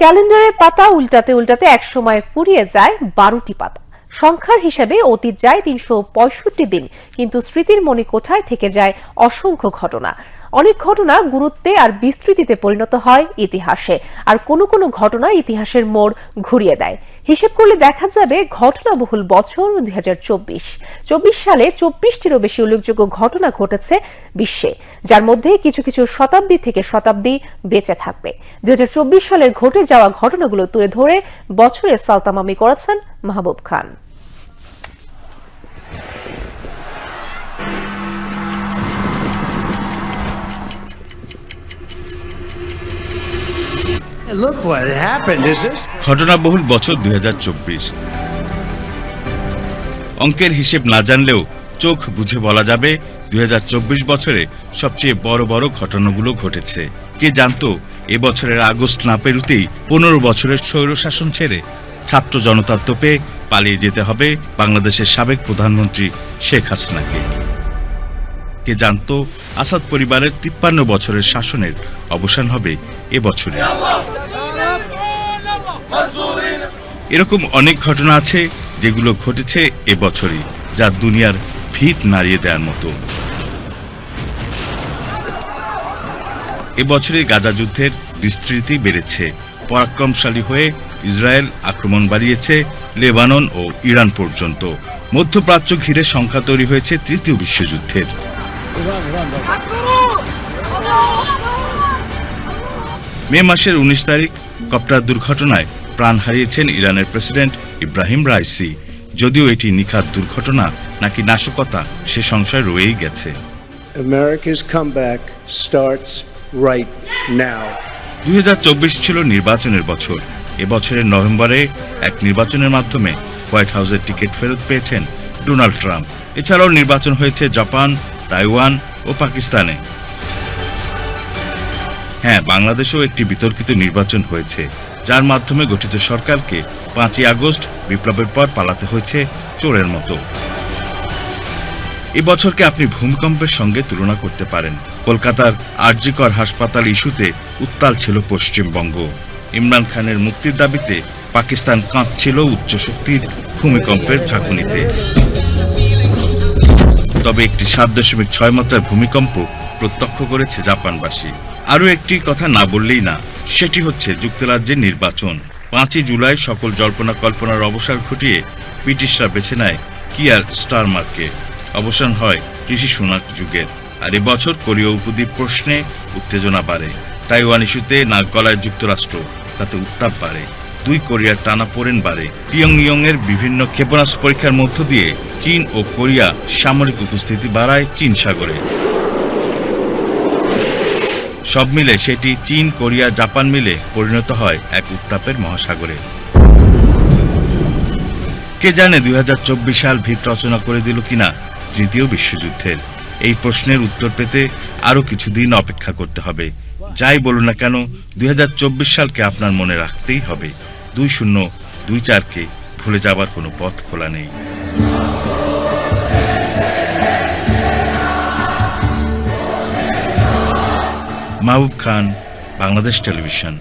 ক্যালেন্ডারের পাতা উল্টাতে উল্টাতে একসময় ফুরিয়ে যায় 12টি পাতা। সংখ্যার হিসাবে অতীত যায় 365 দিন, কিন্তু স্মৃতির মণিকোঠায় থেকে যায় অসংখ্য ঘটনা। অনেক ঘটনা গুরুত্বে আর বিস্তৃতিতে পরিণত হয় ইতিহাসে, আর কোনো কোনো ঘটনা ইতিহাসের মোড় ঘুরিয়ে দেয়। হিসেব করলে দেখা যাবে ঘটনাবহুল বছর 2024 সালে 24টিরও বেশি উল্লেখযোগ্য ঘটনা ঘটেছে বিশ্বে, যার মধ্যে কিছু কিছু শতাব্দী থেকে শতাব্দী বেঁচে থাকবে। 2024 সালের ঘটে যাওয়া ঘটনাগুলো তুলে ধরে বছরের সালতামামি করেছেন মাহবুব খান। ঘটনাবহুল বছর 2024। অঙ্কের হিসেব না জানলেও চোখ বুঝে বলা যাবে 2024 বছরে সবচেয়ে বড় বড় ঘটনাগুলো ঘটেছে। কে জানতো এবছরের আগস্ট না পেরুতেই 15 বছরের স্বৈরশাসন ছেড়ে ছাত্র জনতার তোপে পালিয়ে যেতে হবে বাংলাদেশের সাবেক প্রধানমন্ত্রী শেখ হাসিনাকে। কে জানতো আসাদ পরিবারের 53 বছরের শাসনের অবসান হবে এবছরে। এরকম অনেক ঘটনা আছে যেগুলো ঘটেছে এবছরই, যা দুনিয়ার ভিত নাড়িয়ে দেওয়ার মতো। এবছরে গাজা যুদ্ধের বিস্তৃতি বেড়েছে, পরাক্রমশালী হয়ে ইসরায়েল আক্রমণ বাড়িয়েছে লেবানন ও ইরান পর্যন্ত। মধ্যপ্রাচ্য ঘিরে সংখ্যা তৈরি হয়েছে তৃতীয় বিশ্বযুদ্ধের। মে মাসের 19 তারিখ কপ্টার দুর্ঘটনায় প্রাণ হারিয়েছেন ইরানের প্রেসিডেন্ট ইব্রাহিম রাইসি। যদিও এটি নিখাত দুর্ঘটনা নাকি নাশকতা, সে সংশয় রয়েই গেছে। 2024 ছিল নির্বাচনের বছর। এবছরের নভেম্বরে এক নির্বাচনের মাধ্যমে হোয়াইট হাউসের টিকিট ফেরত পেয়েছেন ডোনাল্ড ট্রাম্প। এছাড়াও নির্বাচন হয়েছে জাপান, তাইওয়ান ও পাকিস্তানে। হ্যাঁ, বাংলাদেশেও একটি বিতর্কিত নির্বাচন হয়েছে, যার মাধ্যমে গঠিত সরকারকে 5ই আগস্ট বিপ্লবের পর পালাতে হয়েছে চোরের মতো। এবছরকে আপনি ভূমিকম্পের সঙ্গে তুলনা করতে পারেন। কলকাতার আর.জি. কর হাসপাতাল ইস্যুতে উত্তাল ছিল পশ্চিমবঙ্গ। ইমরান খানের মুক্তির দাবিতে পাকিস্তান কাঁপছিল উচ্চশক্তির ভূমিকম্পের ঝাঁকুনিতে। তবে একটি 7.6 মাত্রার ভূমিকম্প প্রত্যক্ষ করেছে জাপানবাসী। আরও একটি কথা না বললেই না, সেটি হচ্ছে যুক্তরাজ্যের নির্বাচন। 5ই জুলাই সকল জল্পনা কল্পনার অবসান ঘটিয়ে ব্রিটিশরা বেছে নেয় কিয়ার স্টারমারকে। অবসান হয় ঋষি সুনাক যুগের। আর এবছর কোরীয় উপদ্বীপ প্রশ্নে উত্তেজনা বাড়ে। তাইওয়ান ইস্যুতে নাক গলায় যুক্তরাষ্ট্র, তাতে উত্তাপ বাড়ে। 2 কোরিয়ার টানাপোড়েন বাড়ে। পিয়ংইয়ং এর বিভিন্ন ক্ষেপণাস্ত্র পরীক্ষার মধ্য দিয়ে চীন ও কোরিয়া সামরিক উপস্থিতি বাড়ায় চীন সাগরে। সব মিলে সেটি চীন, কোরিয়া, জাপান মিলে পরিণত হয় এক উত্তাপের মহাসাগরে। কে জানে 2024 সাল ভিত রচনা করে দিল কিনা তৃতীয় বিশ্বযুদ্ধের। এই প্রশ্নের উত্তর পেতে আরো কিছুদিন অপেক্ষা করতে হবে। যাই বলুন না কেন, 2024 সালকে আপনার মনে রাখতেই হবে। 2024কে ভুলে যাবার কোনো পথ খোলা নেই। মাহবুব খান, বাংলাদেশ টেলিভিশন।